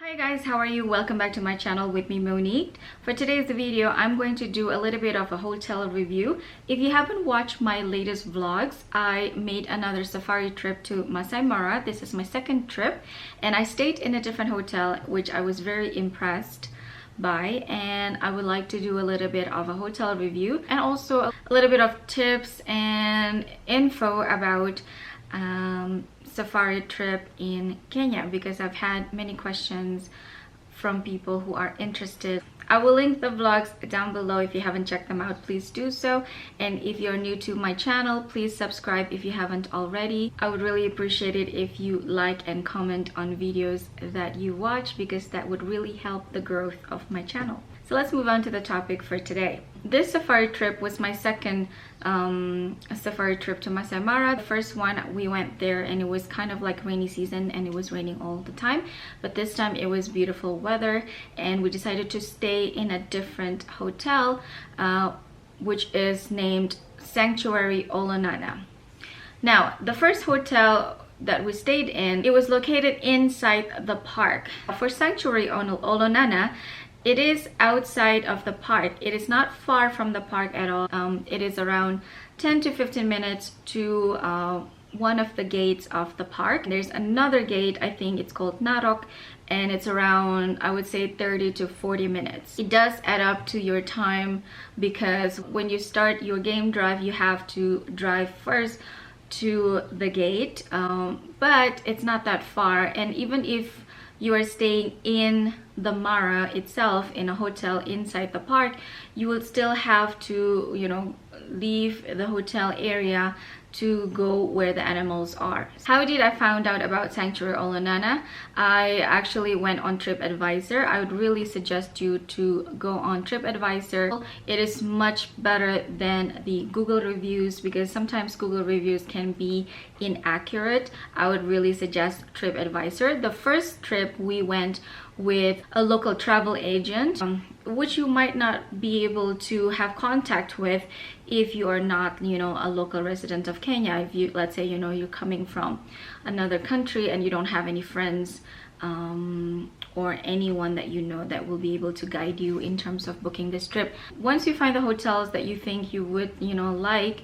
Hi guys, how are you? Welcome back to my channel with me, Monique. For today's video, I'm going to do a little bit of a hotel review. If you haven't watched my latest vlogs, I made another safari trip to Masai Mara. This is my second trip and I stayed in a different hotel which I was very impressed by, and I would like to do a little bit of a hotel review and also a little bit of tips and info about safari trip in Kenya, because I've had many questions from people who are interested. I will link the vlogs down below. If you haven't checked them out, please do so, and if you're new to my channel, please subscribe if you haven't already. I would really appreciate it if you like and comment on videos that you watch, because that would really help the growth of my channel. So let's move on to the topic for today. This safari trip was my second safari trip to Masai Mara. The first one, we went there and it was kind of like rainy season and it was raining all the time, but this time it was beautiful weather and we decided to stay in a different hotel which is named Sanctuary Olonana. Now, the first hotel that we stayed in, it was located inside the park. For Sanctuary Olonana, it is outside of the park. It is not far from the park at all. It is around 10 to 15 minutes to one of the gates of the park. There's another gate, I think it's called Narok, and it's around, I would say, 30 to 40 minutes. It does add up to your time, because when you start your game drive, you have to drive first to the gate, but it's not that far. And even if you are staying in the Mara itself, in a hotel inside the park, you will still have to, leave the hotel area to go where the animals are. How did I find out about Sanctuary Olonana? I actually went on TripAdvisor. I would really suggest you to go on TripAdvisor. It is much better than the Google reviews, because sometimes Google reviews can be inaccurate. I would really suggest TripAdvisor. The first trip we went with a local travel agent, which you might not be able to have contact with if you are not, a local resident of Kenya. If you, let's say, you're coming from another country and you don't have any friends or anyone that that will be able to guide you in terms of booking this trip. Once you find the hotels that you think you would, like,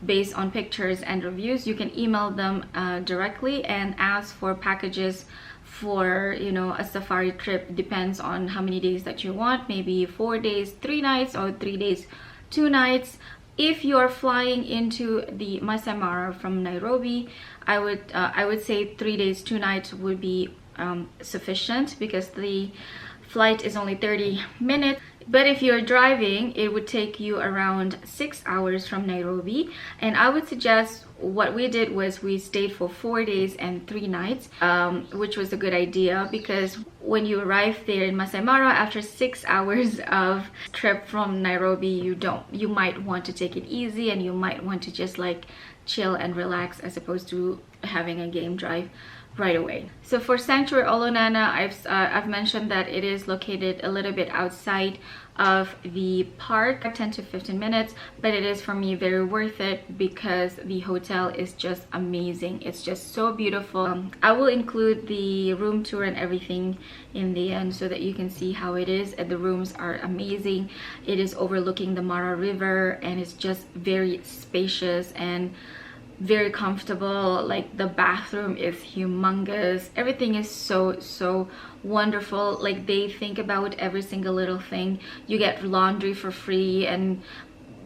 based on pictures and reviews, you can email them directly and ask for packages for a safari trip. Depends on how many days that you want, maybe 4 days 3 nights or 3 days 2 nights. If you are flying into the Masai Mara from Nairobi, I would say 3 days 2 nights would be sufficient, because the flight is only 30 minutes. But if you're driving, it would take you around 6 hours from Nairobi. And I would suggest, what we did was we stayed for 4 days and 3 nights, which was a good idea, because when you arrive there in Masai Mara after 6 hours of trip from Nairobi, you might want to take it easy and you might want to just like chill and relax, as opposed to having a game drive right away. So for Sanctuary Olonana, I've mentioned that it is located a little bit outside of the park, 10 to 15 minutes, but it is, for me, very worth it, because the hotel is just amazing. It's just so beautiful. I will include the room tour and everything in the end so that you can see how it is. The rooms are amazing. It is overlooking the Mara River and it's just very spacious and very comfortable. Like, the bathroom is humongous. Everything is so wonderful. Like, they think about every single little thing. You get laundry for free and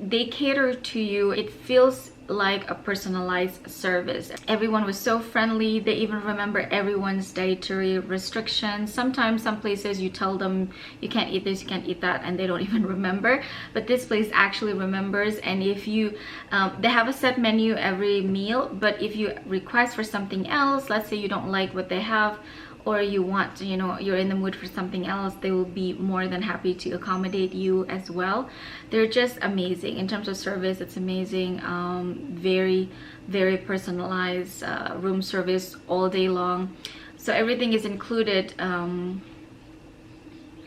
they cater to you. It feels like a personalized service. Everyone was so friendly. They even remember everyone's dietary restrictions. Sometimes some places you tell them you can't eat this, you can't eat that, and they don't even remember, but this place actually remembers. And if you they have a set menu every meal, but if you request for something else, let's say you don't like what they have, or you want to, you're in the mood for something else, they will be more than happy to accommodate you as well. They're just amazing in terms of service. It's amazing. Very personalized room service all day long. So everything is included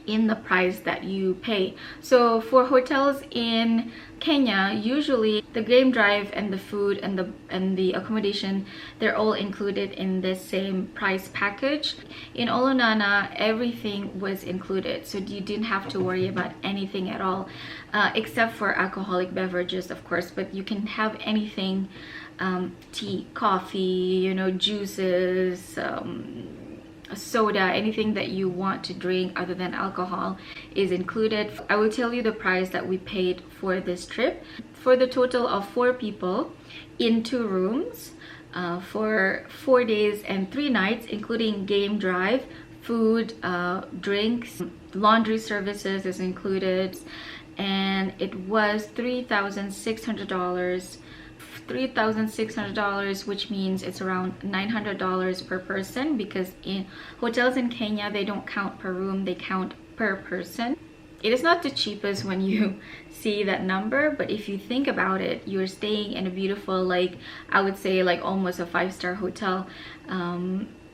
in the price that you pay. So for hotels in Kenya, usually the game drive and the food and the accommodation, they're all included in the same price package. In Olonana, everything was included, so you didn't have to worry about anything at all, except for alcoholic beverages, of course. But you can have anything, tea, coffee, you know, juices, soda, anything that you want to drink other than alcohol is included. I will tell you the price that we paid for this trip. For the total of 4 people in 2 rooms, for 4 days and 3 nights, including game drive, food, drinks, laundry services is included, and it was $3,600. $3,600, which means it's around $900 per person, because in hotels in Kenya, they don't count per room, they count per person. It is not the cheapest when you see that number, but if you think about it, you're staying in a beautiful, like I would say like almost a 5-star hotel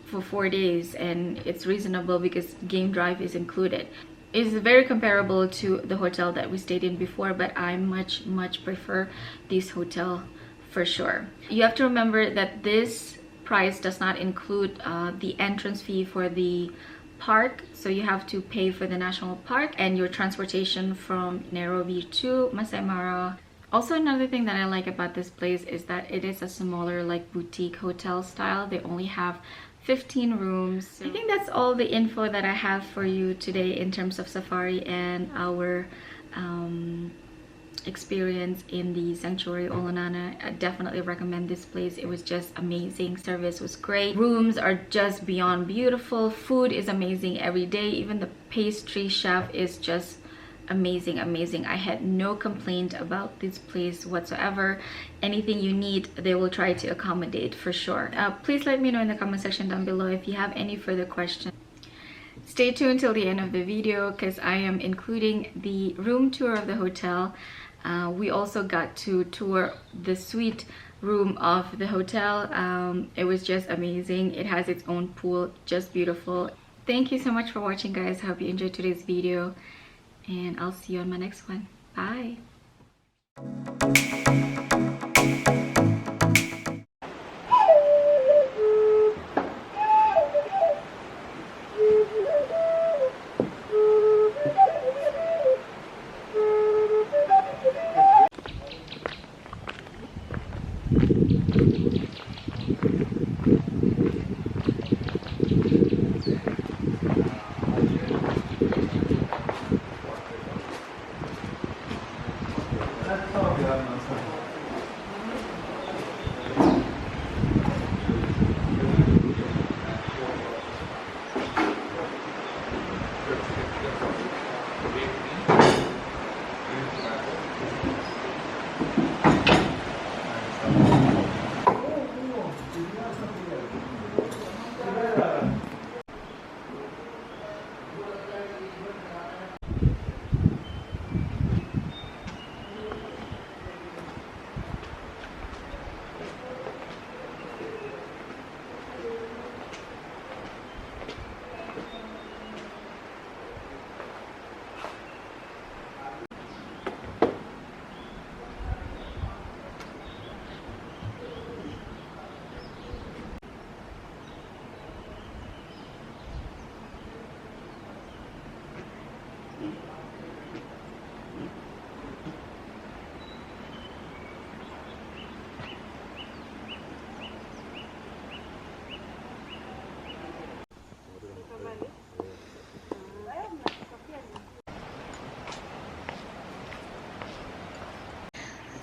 for 4 days, and it's reasonable because game drive is included. It's very comparable to the hotel that we stayed in before, but I much prefer this hotel for sure. You have to remember that this price does not include the entrance fee for the park, so you have to pay for the national park and your transportation from Nairobi to Masai Mara. Also, another thing that I like about this place is that it is a smaller, like boutique hotel style. They only have 15 rooms. So I think that's all the info that I have for you today in terms of safari and our experience in the Sanctuary Olonana. I definitely recommend this place. It was just amazing. Service was great. Rooms are just beyond beautiful. Food is amazing every day. Even the pastry chef is just amazing. I had no complaint about this place whatsoever. Anything you need, they will try to accommodate for sure. Please let me know in the comment section down below if you have any further questions. Stay tuned till the end of the video because I am including the room tour of the hotel. We also got to tour the suite room of the hotel. It was just amazing. It has its own pool, just beautiful. Thank you so much for watching, guys. I hope you enjoyed today's video, and I'll see you on my next one. Bye.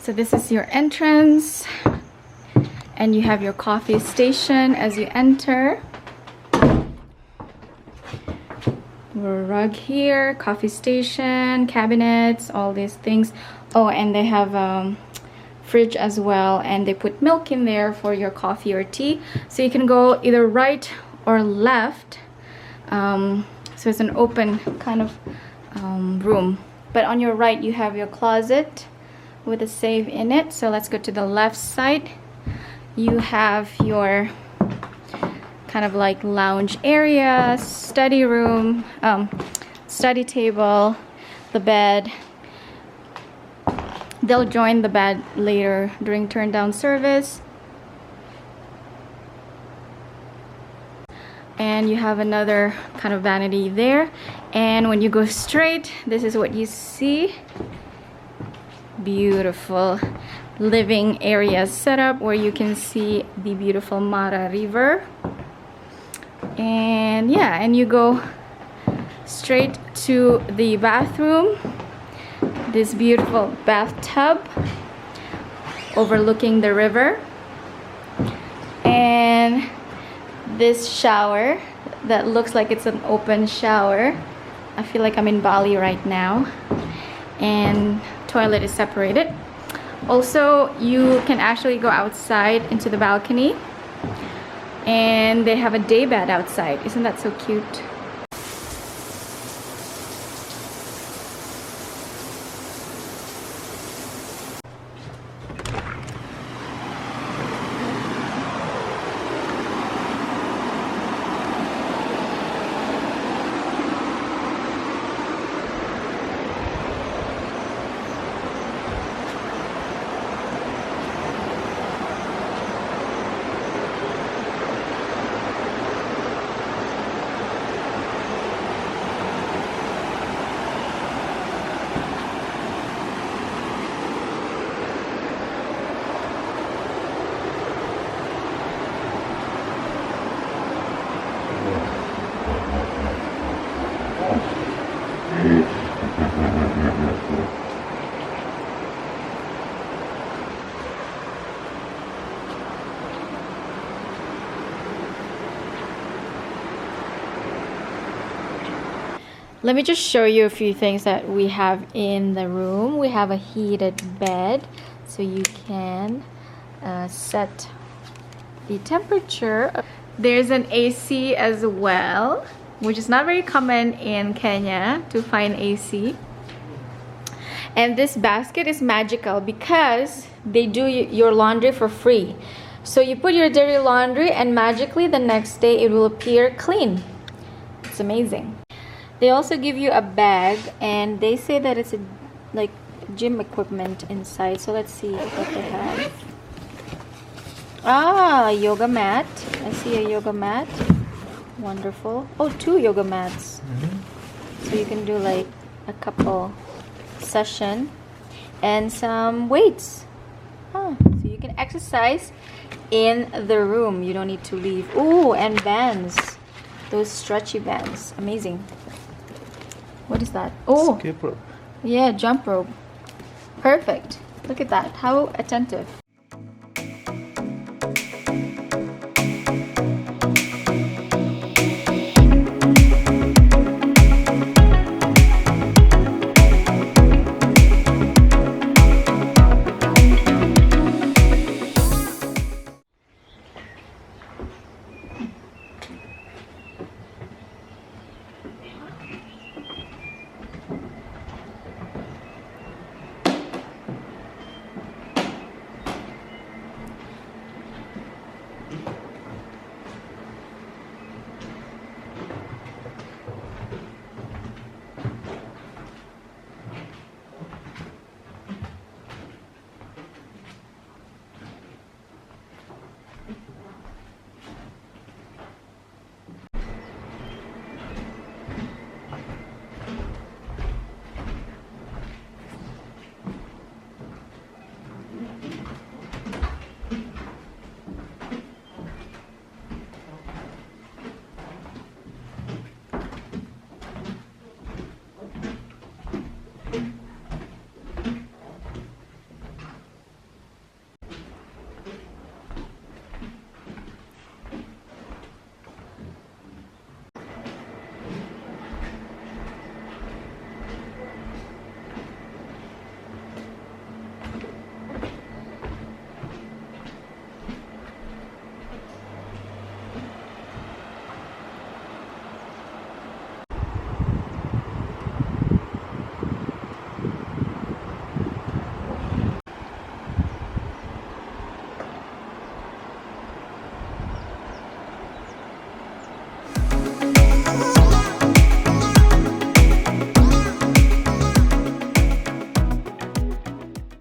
So this is your entrance, and you have your coffee station as you enter. Rug here, coffee station, cabinets, all these things. Oh, and they have a fridge as well, and they put milk in there for your coffee or tea. So you can go either right or left. So it's an open kind of room. But on your right, you have your closet with a safe in it. So let's go to the left side. You have your kind of like lounge area, study room, study table, the bed. They'll join the bed later during turn down service. And you have another kind of vanity there. And when you go straight, this is what you see. Beautiful living area setup where you can see the beautiful Mara River. And yeah, and you go straight to the bathroom. This beautiful bathtub overlooking the river. And this shower that looks like it's an open shower. I feel like I'm in Bali right now. And toilet is separated. Also, you can actually go outside into the balcony, and they have a day bed outside. Isn't that so cute? Let me just show you a few things that we have in the room. We have a heated bed, so you can set the temperature. There's an AC as well, which is not very common in Kenya to find AC. And this basket is magical because they do your laundry for free. So you put your dirty laundry and magically the next day it will appear clean. It's amazing. They also give you a bag, and they say that it's like gym equipment inside. So let's see what they have. Ah, yoga mat. I see a yoga mat. Wonderful. Oh, 2 yoga mats. So you can do like a couple session, and some weights. So you can exercise in the room. You don't need to leave. Oh, and bands. Those stretchy bands. Amazing. What is that? Oh, skip rope. Yeah, jump rope. Perfect. Look at that. How attentive.